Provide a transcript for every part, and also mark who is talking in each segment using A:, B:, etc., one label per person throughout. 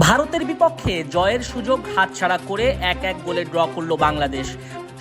A: ভারতের বিপক্ষে জয়ের সুযোগ হাতছাড়া করে 1-1 গোলে ড্র করল বাংলাদেশ।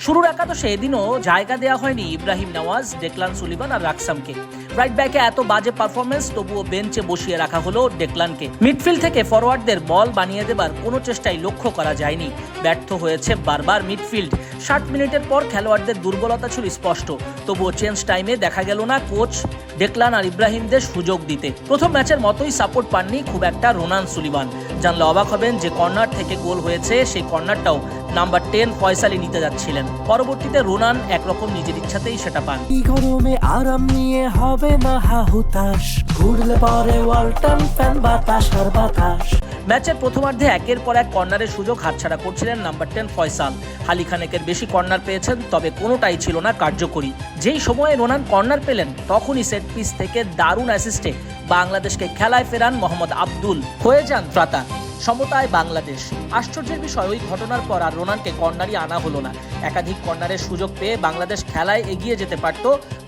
A: শুরুর একাদশে এদিনও জায়গা দেওয়া হয়নি ইব্রাহিম নওয়াজ, ডেকলান সুলিভান আর রাকসামকে। রাইট ব্যাকে এত বাজে পারফরমেন্স, তবুও বেঞ্চে বসিয়ে রাখা হলো ডেকলানকে। মিডফিল্ড থেকে ফরওয়ার্ডদের বল বানিয়ে দেবার কোনো চেষ্টাই লক্ষ্য করা যায়নি। ব্যর্থ হয়েছে বারবার মিডফিল্ড। 60 মিনিটের পর খেলোয়াড়দের দুর্বলতা ছিল স্পষ্ট, তবুও চেঞ্জ টাইমে দেখা গেল না কোচ ডেকলান আর ইব্রাহিমদের সুযোগ দিতে। প্রথম ম্যাচের মতোই সাপোর্ট পাননি খুব একটা রোনান সুলিভান। জানলে অবাক হবেন যে কর্নার থেকে গোল হয়েছে, সেই কর্নারটাও নাম্বার 10 ফয়সালি নিতে যাচ্ছিলেন। পরবর্তীতে রোনান একরকম নিজের ইচ্ছাতেই সেটা পান।
B: গরমে আরাম নিয়ে হবে না হাহুতাশ, ঘুরলে পরে ওয়ালটন ফ্যান বাতাস আর বাতাস।
A: ম্যাচের প্রথমার্ধে একের পর এক কর্নারের সুযোগ হাতছাড়া করছিলেন নাম্বার 10 ফয়সাল। হালি খানেকের বেশি কর্নার পেয়েছেন, তবে কোনোটাই ছিল না কার্যকরী। যেই সময়ে রোনান কর্নার পেলেন, তখনই সেট পিস থেকে দারুণ অ্যাসিস্টে বাংলাদেশকে খেলায় ফেরান মোহাম্মদ আব্দুল। হয়ে যান ত্রাতা, সমতায় বাংলাদেশ। আশ্চর্যের বিষয়, ওই ঘটনার পর আর রোনানকে কর্নারই আনা হলো না। একাধিক কর্নারের সুযোগ পেয়ে বাংলাদেশ খেলায় এগিয়ে যেতে পারত,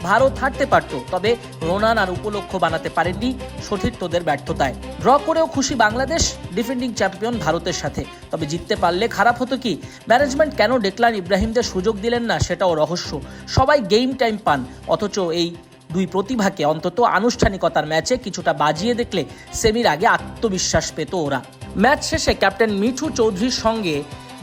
A: ভারত হারতে পারত, তবে রোনান আর উপলক্ষ্য বানাতে পারেননি সতীর্থদের ব্যর্থতায়। ড্র করেও খুশি বাংলাদেশ ডিফেন্ডিং চ্যাম্পিয়ন ভারতের সাথে। তবে জিততে পারলে খারাপ হতো কি? ম্যানেজমেন্ট কেন ডেকলান ইব্রাহিমদের সুযোগ দিলেন না, সেটাও রহস্য। সবাই গেম টাইম পান, অথচ এই দুই প্রতিভাকে অন্তত আনুষ্ঠানিকতার ম্যাচে কিছুটা বাজিয়ে দেখলে সেমির আগে আত্মবিশ্বাস পেত ওরা। ম্যাচ শেষে ক্যাপ্টেন মিঠু চৌধুরীর সঙ্গে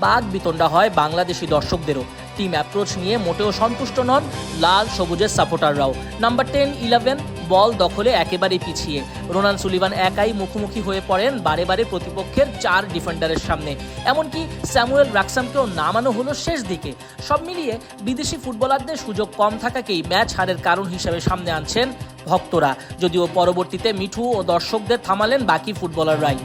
A: বাগ বিতণ্ডা হয় বাংলাদেশি দর্শকদেরও। টিম অ্যাপ্রোচ নিয়ে মোটেও সন্তুষ্ট নন লাল সবুজের সাপোর্টাররাও। নাম্বার 10-11 বল দখলে একেবারেই পিছিয়ে। রোনান সুলিভান একাই মুখোমুখি হয়ে পড়েন বারে বারে প্রতিপক্ষের 4 ডিফেন্ডারের সামনে। এমনকি স্যামুয়েল রাকসামকেও নামানো হলো শেষ দিকে। সব মিলিয়ে বিদেশি ফুটবলারদের সুযোগ কম থাকাকেই ম্যাচ হারের কারণ হিসেবে সামনে আনছেন ভক্তরা, যদিও পরবর্তীতে মিঠু ও দর্শকদের থামালেন বাকি ফুটবলাররাই।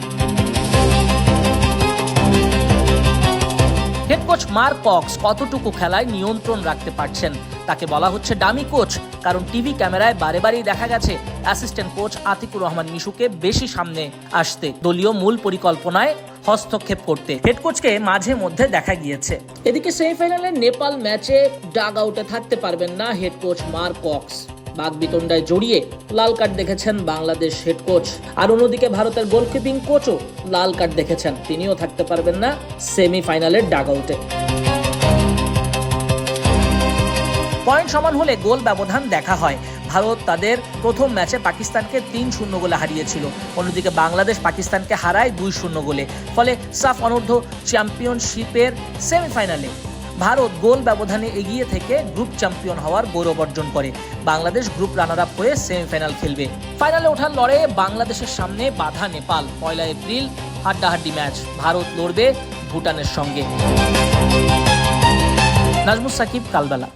A: হেড কোচ মার্ক কক্স কতটুকু খেলায় নিয়ন্ত্রণ রাখতে পারছেন? তাকে বলা হচ্ছে ডামি কোচ, কারণ টিভি ক্যামেরায় বারে বারেই দেখা গেছে অ্যাসিস্ট্যান্ট কোচ আতিকুর রহমান মিশুকে বেশি সামনে আসতে, দলীয় মূল পরিকল্পনায় হস্তক্ষেপ করতে হেড কোচকে মাঝে মধ্যে দেখা গিয়েছে। এদিকে সেমিফাইনালে নেপাল ম্যাচে ডাগ আউটে থাকতে পারবেন না হেড কোচ মার্ক কক্স। বাগবিতণ্ডায় জড়িয়ে লাল কার্ড দেখেছেন বাংলাদেশ হেড কোচ। আর অন্যদিকে ভারতের গোলকিপিং কোচও লাল কার্ড দেখেছেন, তিনিও থাকতে পারবেন না সেমিফাইনালের ডাগ আউটে। পয়েন্ট সমান হলে গোল ব্যবধান দেখা হয়। ভারত তাদের প্রথম ম্যাচে পাকিস্তানকে 3-0 গোলে হারিয়েছিল। অন্যদিকে বাংলাদেশ পাকিস্তানকে হারায় 2-0 গোলে। ফলে সাফ অনূর্ধ্ব চ্যাম্পিয়নশিপের সেমিফাইনালে ভারত গোল ব্যবধানে এগিয়ে থেকে গ্রুপ চ্যাম্পিয়ন হওয়ার গৌরব অর্জন করে। বাংলাদেশ গ্রুপ রানার আপ হয়ে সেমিফাইনাল খেলবে। ফাইনালে ওঠার লড়াইয়ে বাংলাদেশের সামনে বাধা নেপাল। 1 এপ্রিল হাড্ডাহাড্ডি ম্যাচ, ভারত লড়বে ভুটানের সঙ্গে। নাজমুস সাকিব, কালবেলা।